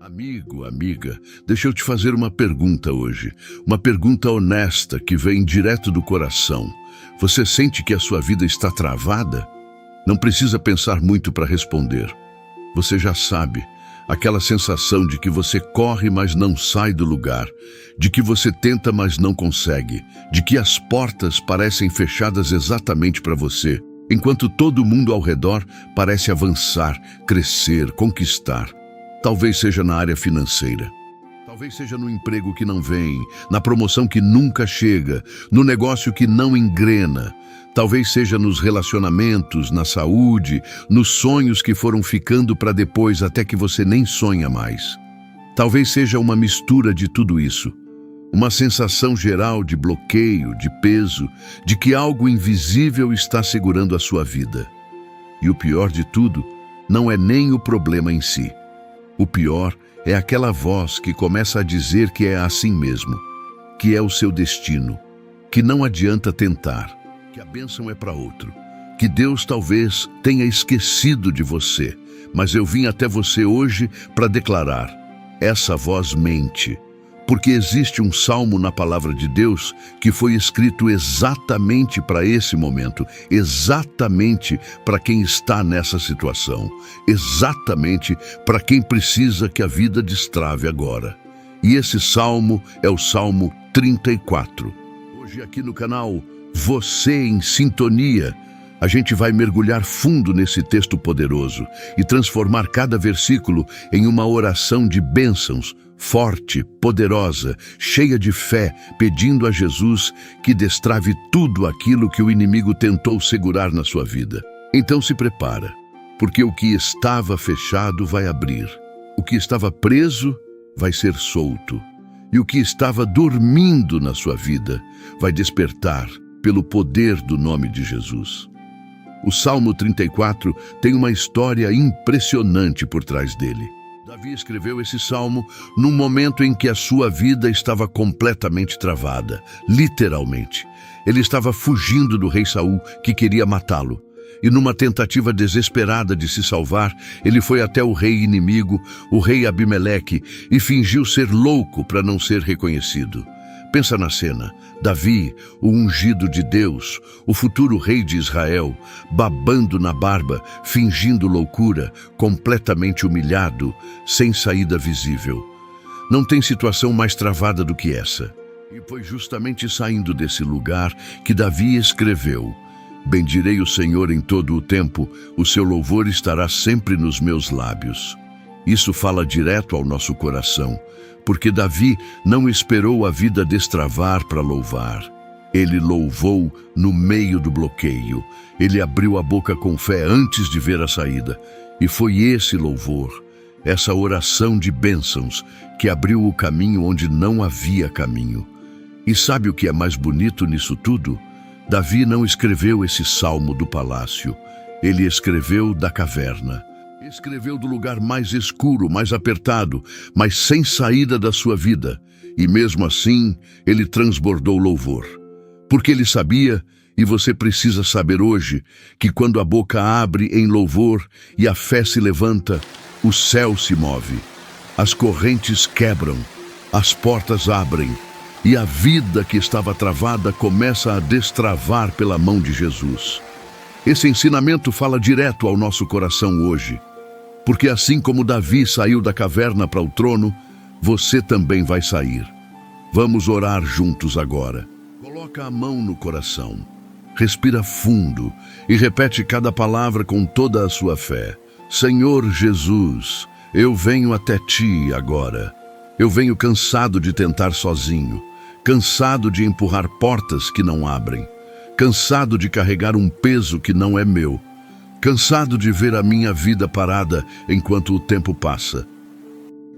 Amigo, amiga, deixa eu te fazer uma pergunta hoje. Uma pergunta honesta que vem direto do coração. Você sente que a sua vida está travada? Não precisa pensar muito para responder. Você já sabe. Aquela sensação de que você corre, mas não sai do lugar. De que você tenta, mas não consegue. De que as portas parecem fechadas exatamente para você, enquanto todo mundo ao redor parece avançar, crescer, conquistar. Talvez seja na área financeira. Talvez seja no emprego que não vem, na promoção que nunca chega, no negócio que não engrena. Talvez seja nos relacionamentos, na saúde, nos sonhos que foram ficando para depois até que você nem sonha mais. Talvez seja uma mistura de tudo isso. Uma sensação geral de bloqueio, de peso, de que algo invisível está segurando a sua vida. E o pior de tudo, não é nem o problema em si. O pior é aquela voz que começa a dizer que é assim mesmo, que é o seu destino, que não adianta tentar, que a bênção é para outro, que Deus talvez tenha esquecido de você, mas eu vim até você hoje para declarar: essa voz mente, porque existe um salmo na palavra de Deus que foi escrito exatamente para esse momento, exatamente para quem está nessa situação, exatamente para quem precisa que a vida destrave agora. E esse salmo é o Salmo 34. Hoje aqui no canal Você em Sintonia, a gente vai mergulhar fundo nesse texto poderoso e transformar cada versículo em uma oração de bênçãos, forte, poderosa, cheia de fé, pedindo a Jesus que destrave tudo aquilo que o inimigo tentou segurar na sua vida. Então se prepara, porque o que estava fechado vai abrir, o que estava preso vai ser solto, e o que estava dormindo na sua vida vai despertar pelo poder do nome de Jesus. O Salmo 34 tem uma história impressionante por trás dele. Davi escreveu esse salmo num momento em que a sua vida estava completamente travada, literalmente. Ele estava fugindo do rei Saul, que queria matá-lo. E numa tentativa desesperada de se salvar, ele foi até o rei inimigo, o rei Abimeleque, e fingiu ser louco para não ser reconhecido. Pensa na cena: Davi, o ungido de Deus, o futuro rei de Israel, babando na barba, fingindo loucura, completamente humilhado, sem saída visível. Não tem situação mais travada do que essa. E foi justamente saindo desse lugar que Davi escreveu: bendirei o Senhor em todo o tempo, o seu louvor estará sempre nos meus lábios. Isso fala direto ao nosso coração, porque Davi não esperou a vida destravar para louvar. Ele louvou no meio do bloqueio. Ele abriu a boca com fé antes de ver a saída. E foi esse louvor, essa oração de bênçãos, que abriu o caminho onde não havia caminho. E sabe o que é mais bonito nisso tudo? Davi não escreveu esse salmo do palácio. Ele escreveu da caverna. Escreveu do lugar mais escuro, mais apertado, mas sem saída da sua vida. E mesmo assim, ele transbordou louvor. Porque ele sabia, e você precisa saber hoje, que quando a boca abre em louvor e a fé se levanta, o céu se move. As correntes quebram, as portas abrem, e a vida que estava travada começa a destravar pela mão de Jesus. Esse ensinamento fala direto ao nosso coração hoje. Porque assim como Davi saiu da caverna para o trono, você também vai sair. Vamos orar juntos agora. Coloca a mão no coração, respira fundo e repete cada palavra com toda a sua fé. Senhor Jesus, eu venho até ti agora. Eu venho cansado de tentar sozinho, cansado de empurrar portas que não abrem, cansado de carregar um peso que não é meu. Cansado de ver a minha vida parada enquanto o tempo passa.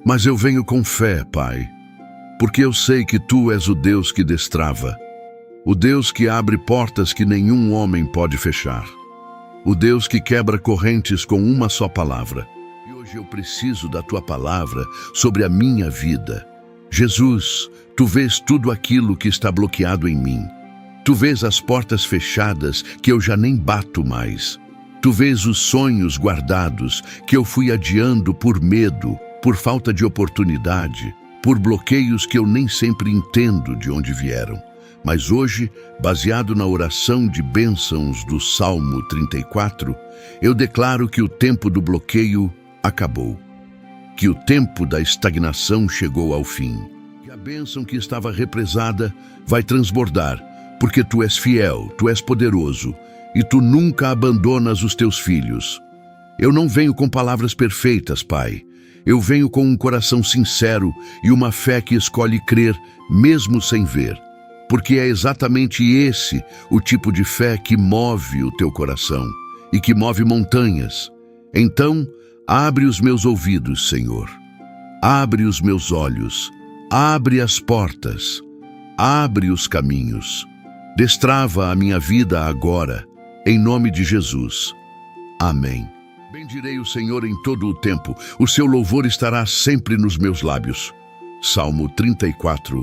Mas eu venho com fé, Pai, porque eu sei que Tu és o Deus que destrava, o Deus que abre portas que nenhum homem pode fechar, o Deus que quebra correntes com uma só palavra. E hoje eu preciso da Tua palavra sobre a minha vida. Jesus, Tu vês tudo aquilo que está bloqueado em mim. Tu vês as portas fechadas que eu já nem bato mais. Tu vês os sonhos guardados que eu fui adiando por medo. por falta de oportunidade, por bloqueios que eu nem sempre entendo de onde vieram. Mas hoje, baseado na oração de bênçãos do Salmo 34, eu declaro que o tempo do bloqueio acabou, que o tempo da estagnação chegou ao fim, que a bênção que estava represada vai transbordar, porque tu és fiel, tu és poderoso, e tu nunca abandonas os teus filhos. Eu não venho com palavras perfeitas, Pai. Eu venho com um coração sincero e uma fé que escolhe crer, mesmo sem ver. Porque é exatamente esse o tipo de fé que move o teu coração e que move montanhas. Então, abre os meus ouvidos, Senhor. Abre os meus olhos. Abre as portas. Abre os caminhos. Destrava a minha vida agora, em nome de Jesus. Amém. Bendirei o Senhor em todo o tempo. O seu louvor estará sempre nos meus lábios. Salmo 34,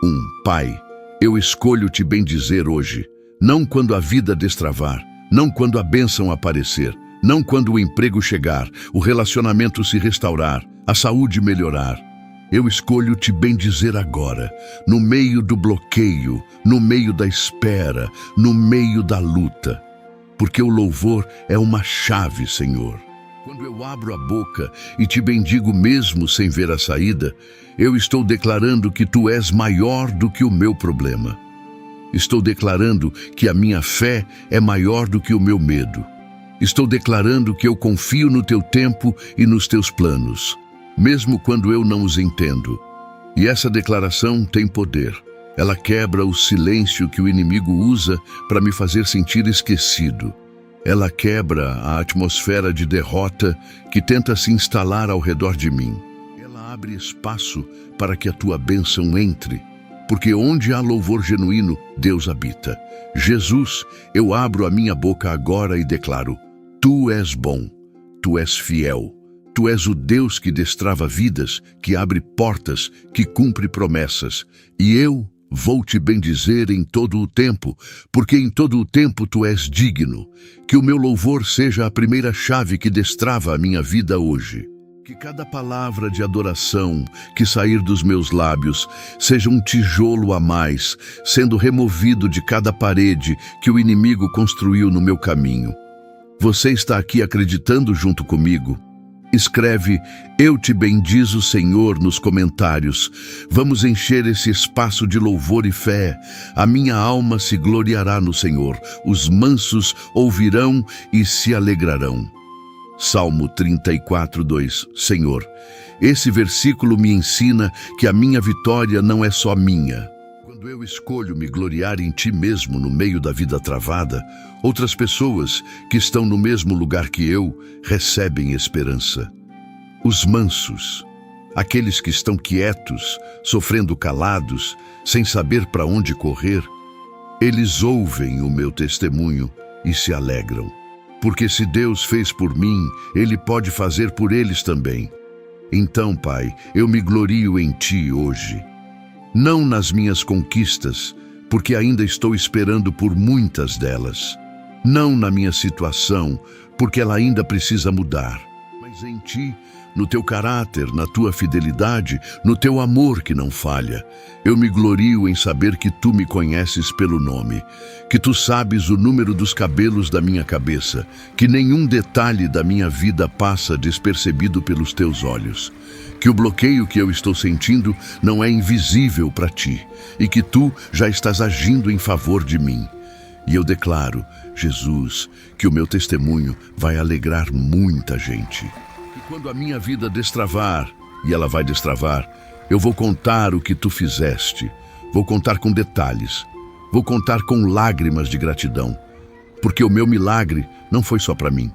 1. Pai, eu escolho te bendizer hoje, não quando a vida destravar, não quando a bênção aparecer, não quando o emprego chegar, o relacionamento se restaurar, a saúde melhorar. Eu escolho te bendizer agora, no meio do bloqueio, no meio da espera, no meio da luta. Porque o louvor é uma chave, Senhor. Quando eu abro a boca e te bendigo mesmo sem ver a saída, eu estou declarando que tu és maior do que o meu problema. Estou declarando que a minha fé é maior do que o meu medo. Estou declarando que eu confio no teu tempo e nos teus planos, mesmo quando eu não os entendo. E essa declaração tem poder. Ela quebra o silêncio que o inimigo usa para me fazer sentir esquecido. Ela quebra a atmosfera de derrota que tenta se instalar ao redor de mim. Ela abre espaço para que a tua bênção entre, porque onde há louvor genuíno, Deus habita. Jesus, eu abro a minha boca agora e declaro: tu és bom, tu és fiel, tu és o Deus que destrava vidas, que abre portas, que cumpre promessas. E eu vou te bendizer em todo o tempo, porque em todo o tempo tu és digno. Que o meu louvor seja a primeira chave que destrava a minha vida hoje. Que cada palavra de adoração que sair dos meus lábios seja um tijolo a mais, sendo removido de cada parede que o inimigo construiu no meu caminho. Você está aqui acreditando junto comigo? Escreve "Eu te bendizo, Senhor" nos comentários. Vamos encher esse espaço de louvor e fé. A minha alma se gloriará no Senhor. Os mansos ouvirão e se alegrarão. Salmo 34, 2. Senhor, esse versículo me ensina que a minha vitória não é só minha. Quando eu escolho me gloriar em ti mesmo no meio da vida travada, outras pessoas que estão no mesmo lugar que eu recebem esperança. Os mansos, aqueles que estão quietos, sofrendo calados, sem saber para onde correr, eles ouvem o meu testemunho e se alegram. Porque se Deus fez por mim, Ele pode fazer por eles também. Então, Pai, eu me glorio em ti hoje. Não nas minhas conquistas, porque ainda estou esperando por muitas delas. Não na minha situação, porque ela ainda precisa mudar. Mas em ti, no teu caráter, na tua fidelidade, no teu amor que não falha. Eu me glorio em saber que tu me conheces pelo nome, que tu sabes o número dos cabelos da minha cabeça, que nenhum detalhe da minha vida passa despercebido pelos teus olhos, que o bloqueio que eu estou sentindo não é invisível para ti e que tu já estás agindo em favor de mim. E eu declaro, Jesus, que o meu testemunho vai alegrar muita gente. E quando a minha vida destravar, e ela vai destravar, eu vou contar o que tu fizeste. Vou contar com detalhes. Vou contar com lágrimas de gratidão. Porque o meu milagre não foi só para mim.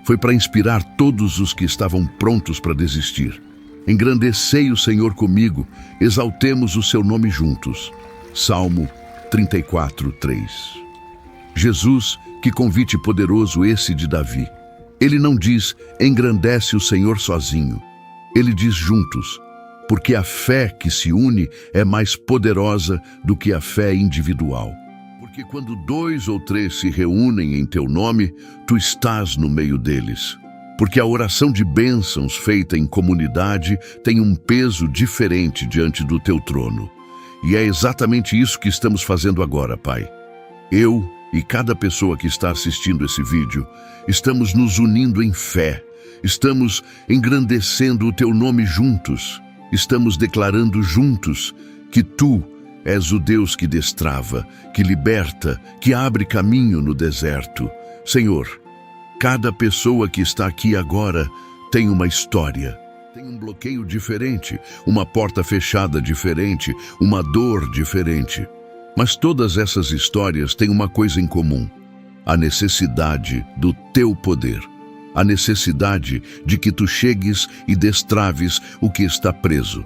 Foi para inspirar todos os que estavam prontos para desistir. Engrandecei o Senhor comigo, exaltemos o seu nome juntos. Salmo 34, 3. Jesus, que convite poderoso esse de Davi. Ele não diz, engrandece o Senhor sozinho. Ele diz juntos, porque a fé que se une é mais poderosa do que a fé individual. Porque quando 2 ou 3 se reúnem em teu nome, tu estás no meio deles. porque a oração de bênçãos feita em comunidade tem um peso diferente diante do teu trono. E é exatamente isso que estamos fazendo agora, Pai. Eu e cada pessoa que está assistindo esse vídeo, estamos nos unindo em fé, estamos engrandecendo o teu nome juntos, estamos declarando juntos que tu és o Deus que destrava, que liberta, que abre caminho no deserto. Senhor, cada pessoa que está aqui agora tem uma história, tem um bloqueio diferente, uma porta fechada diferente, uma dor diferente. Mas todas essas histórias têm uma coisa em comum: a necessidade do teu poder, a necessidade de que tu chegues e destraves o que está preso.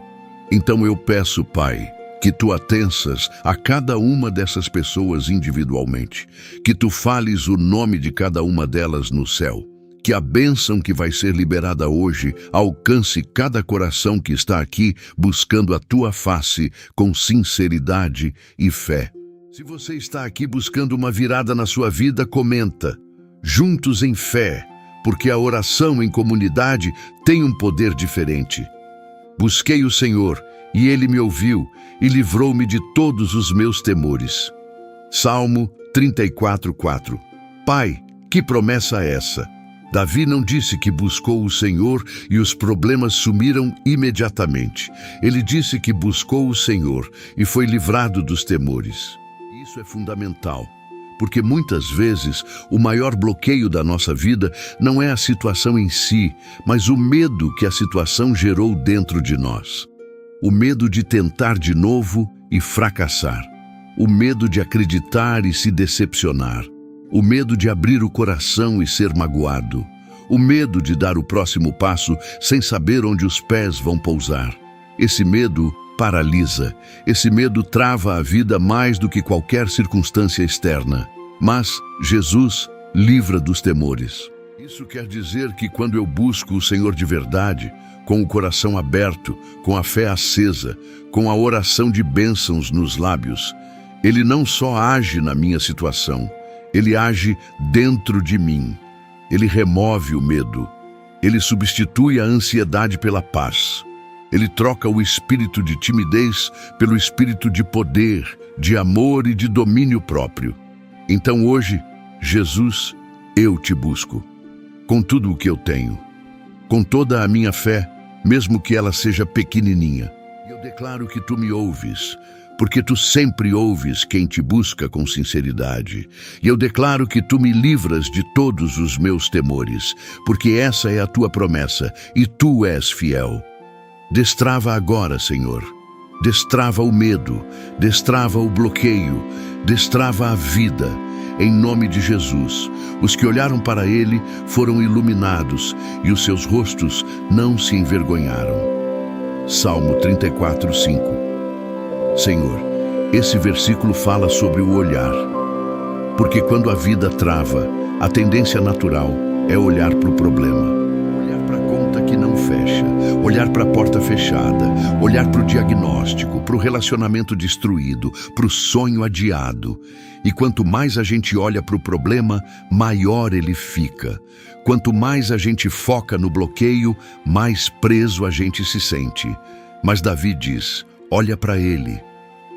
Então eu peço, Pai, que tu atenças a cada uma dessas pessoas individualmente, que tu fales o nome de cada uma delas no céu, que a bênção que vai ser liberada hoje alcance cada coração que está aqui buscando a tua face com sinceridade e fé. Se você está aqui buscando uma virada na sua vida, comenta, juntos em fé, porque a oração em comunidade tem um poder diferente. Busquei o Senhor, e Ele me ouviu e livrou-me de todos os meus temores. Salmo 34:4. Pai, que promessa é essa? Davi não disse que buscou o Senhor e os problemas sumiram imediatamente. Ele disse que buscou o Senhor e foi livrado dos temores. Isso é fundamental, porque muitas vezes o maior bloqueio da nossa vida não é a situação em si, mas o medo que a situação gerou dentro de nós. O medo de tentar de novo e fracassar. O medo de acreditar e se decepcionar. O medo de abrir o coração e ser magoado. O medo de dar o próximo passo sem saber onde os pés vão pousar. Esse medo paralisa. Esse medo trava a vida mais do que qualquer circunstância externa. Mas Jesus livra dos temores. Isso quer dizer que quando eu busco o Senhor de verdade, com o coração aberto, com a fé acesa, com a oração de bênçãos nos lábios, Ele não só age na minha situação, Ele age dentro de mim. Ele remove o medo. Ele substitui a ansiedade pela paz. Ele troca o espírito de timidez pelo espírito de poder, de amor e de domínio próprio. Então hoje, Jesus, eu te busco, com tudo o que eu tenho, com toda a minha fé, mesmo que ela seja pequenininha. Eu declaro que tu me ouves, porque tu sempre ouves quem te busca com sinceridade. E eu declaro que tu me livras de todos os meus temores, porque essa é a tua promessa, e tu és fiel. Destrava agora, Senhor. Destrava o medo, destrava o bloqueio, destrava a vida. Em nome de Jesus, os que olharam para Ele foram iluminados e os seus rostos não se envergonharam. Salmo 34:5. Senhor, esse versículo fala sobre o olhar. Porque quando a vida trava, a tendência natural é olhar para o problema. Olhar para a conta que não fecha, olhar para a porta fechada, olhar para o diagnóstico, para o relacionamento destruído, para o sonho adiado. E quanto mais a gente olha para o problema, maior ele fica. Quanto mais a gente foca no bloqueio, mais preso a gente se sente. Mas Davi diz, olha para Ele,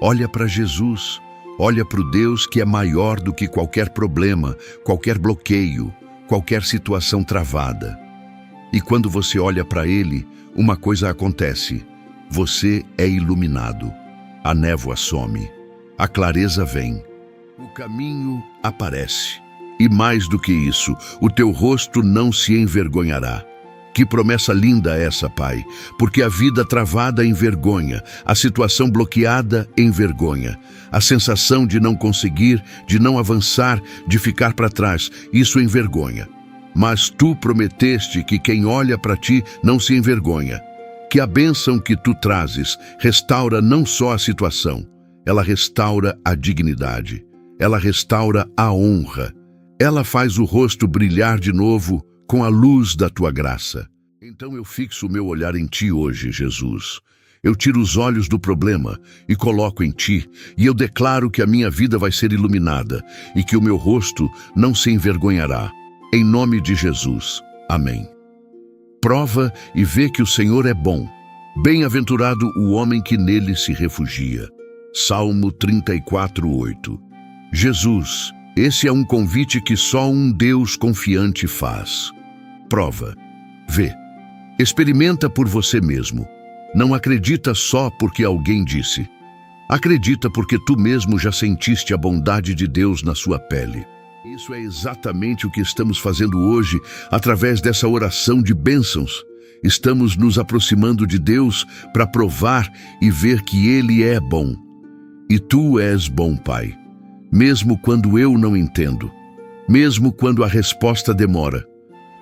olha para Jesus, olha para o Deus que é maior do que qualquer problema, qualquer bloqueio, qualquer situação travada. E quando você olha para Ele, uma coisa acontece. Você é iluminado. A névoa some. A clareza vem. O caminho aparece. E mais do que isso, o teu rosto não se envergonhará. Que promessa linda essa, Pai, porque a vida travada envergonha, a situação bloqueada envergonha, a sensação de não conseguir, de não avançar, de ficar para trás, isso envergonha. Mas tu prometeste que quem olha para ti não se envergonha, que a bênção que tu trazes restaura não só a situação, ela restaura a dignidade. Ela restaura a honra. Ela faz o rosto brilhar de novo com a luz da tua graça. Então eu fixo o meu olhar em ti hoje, Jesus. Eu tiro os olhos do problema e coloco em ti, e eu declaro que a minha vida vai ser iluminada e que o meu rosto não se envergonhará. Em nome de Jesus. Amém. Prova e vê que o Senhor é bom. Bem-aventurado o homem que nele se refugia. Salmo 34:8. Jesus, esse é um convite que só um Deus confiante faz. Prova. Vê. Experimenta por você mesmo. Não acredita só porque alguém disse. Acredita porque tu mesmo já sentiste a bondade de Deus na sua pele. Isso é exatamente o que estamos fazendo hoje através dessa oração de bênçãos. Estamos nos aproximando de Deus para provar e ver que Ele é bom. E tu és bom, Pai. Mesmo quando eu não entendo. Mesmo quando a resposta demora.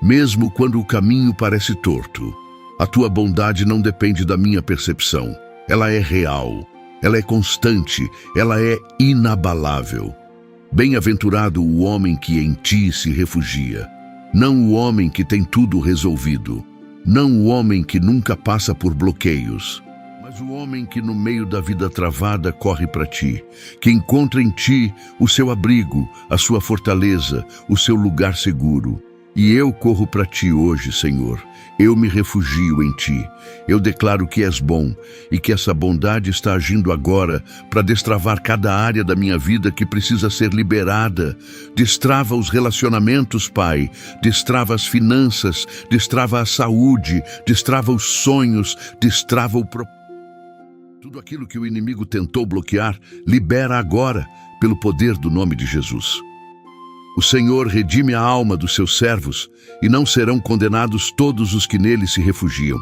Mesmo quando o caminho parece torto. A tua bondade não depende da minha percepção. Ela é real. Ela é constante, ela é inabalável. Bem-aventurado o homem que em ti se refugia. Não o homem que tem tudo resolvido. Não o homem que nunca passa por bloqueios. Mas o homem que no meio da vida travada corre para ti. Que encontra em ti o seu abrigo, a sua fortaleza, o seu lugar seguro. E eu corro para ti hoje, Senhor. Eu me refugio em ti. Eu declaro que és bom e que essa bondade está agindo agora para destravar cada área da minha vida que precisa ser liberada. Destrava os relacionamentos, Pai. Destrava as finanças. Destrava a saúde. Destrava os sonhos. Destrava o propósito. Tudo aquilo que o inimigo tentou bloquear, libera agora, pelo poder do nome de Jesus. O Senhor redime a alma dos seus servos, e não serão condenados todos os que nele se refugiam.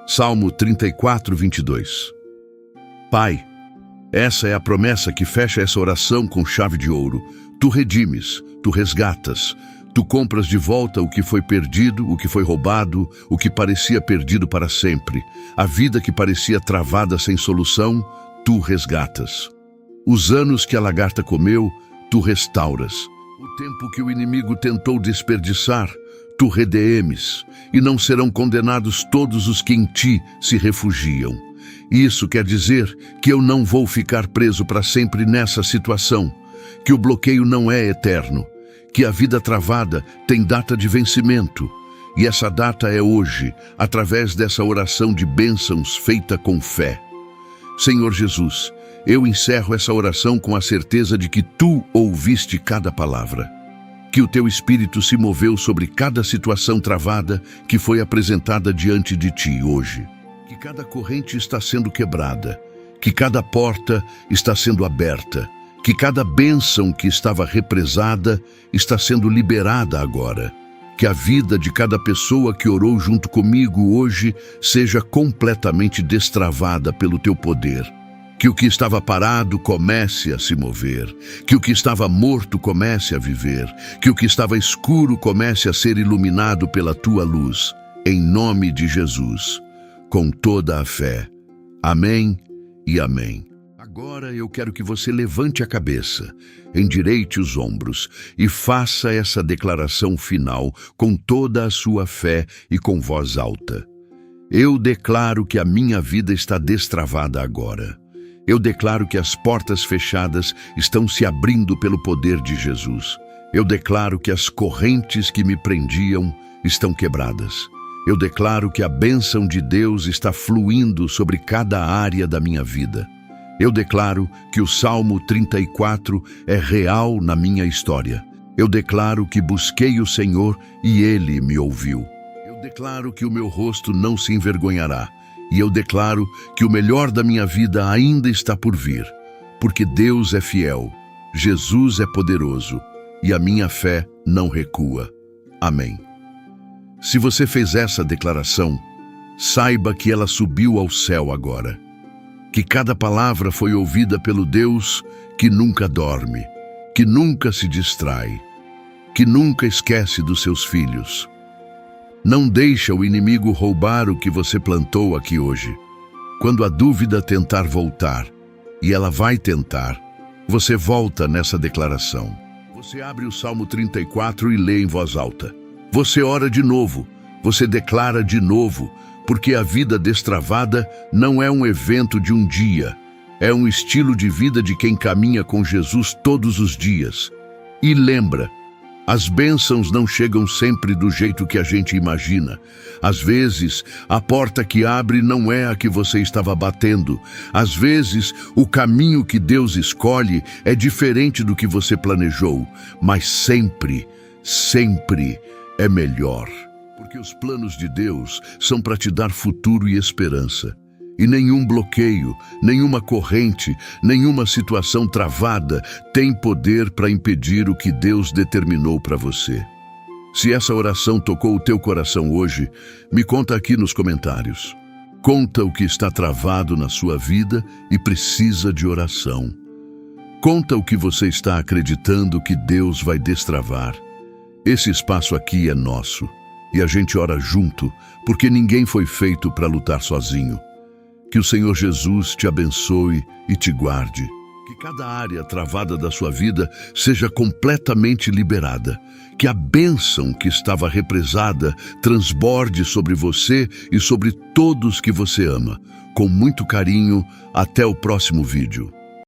Salmo 34:22. Pai, essa é a promessa que fecha essa oração com chave de ouro. Tu redimes, tu resgatas, tu compras de volta o que foi perdido, o que foi roubado, o que parecia perdido para sempre. A vida que parecia travada sem solução, tu resgatas. Os anos que a lagarta comeu, tu restauras. O tempo que o inimigo tentou desperdiçar, tu redeemes, e não serão condenados todos os que em ti se refugiam. Isso quer dizer que eu não vou ficar preso para sempre nessa situação, que o bloqueio não é eterno, que a vida travada tem data de vencimento, e essa data é hoje, através dessa oração de bênçãos feita com fé. Senhor Jesus, eu encerro essa oração com a certeza de que tu ouviste cada palavra, que o teu Espírito se moveu sobre cada situação travada que foi apresentada diante de ti hoje, que cada corrente está sendo quebrada, que cada porta está sendo aberta, que cada bênção que estava represada está sendo liberada agora, que a vida de cada pessoa que orou junto comigo hoje seja completamente destravada pelo teu poder. Que o que estava parado comece a se mover, que o que estava morto comece a viver, que o que estava escuro comece a ser iluminado pela tua luz, em nome de Jesus, com toda a fé. Amém e amém. Agora eu quero que você levante a cabeça, endireite os ombros e faça essa declaração final com toda a sua fé e com voz alta. Eu declaro que a minha vida está destravada agora. Eu declaro que as portas fechadas estão se abrindo pelo poder de Jesus. Eu declaro que as correntes que me prendiam estão quebradas. Eu declaro que a bênção de Deus está fluindo sobre cada área da minha vida. Eu declaro que o Salmo 34 é real na minha história. Eu declaro que busquei o Senhor e Ele me ouviu. Eu declaro que o meu rosto não se envergonhará. E eu declaro que o melhor da minha vida ainda está por vir, porque Deus é fiel, Jesus é poderoso e a minha fé não recua. Amém. Se você fez essa declaração, saiba que ela subiu ao céu agora, que cada palavra foi ouvida pelo Deus que nunca dorme, que nunca se distrai, que nunca esquece dos seus filhos. Não deixa o inimigo roubar o que você plantou aqui hoje. Quando a dúvida tentar voltar, e ela vai tentar, você volta nessa declaração. Você abre o Salmo 34 e lê em voz alta. Você ora de novo, você declara de novo, porque a vida destravada não é um evento de um dia, é um estilo de vida de quem caminha com Jesus todos os dias. E lembra, As bênçãos não chegam sempre do jeito que a gente imagina. Às vezes, a porta que abre não é a que você estava batendo. Às vezes, o caminho que Deus escolhe é diferente do que você planejou. Mas sempre, sempre é melhor. Porque os planos de Deus são para te dar futuro e esperança. E nenhum bloqueio, nenhuma corrente, nenhuma situação travada tem poder para impedir o que Deus determinou para você. Se essa oração tocou o teu coração hoje, me conta aqui nos comentários. Conta o que está travado na sua vida e precisa de oração. Conta o que você está acreditando que Deus vai destravar. Esse espaço aqui é nosso e a gente ora junto, porque ninguém foi feito para lutar sozinho. Que o Senhor Jesus te abençoe e te guarde. Que cada área travada da sua vida seja completamente liberada. Que a bênção que estava represada transborde sobre você e sobre todos que você ama. Com muito carinho, até o próximo vídeo.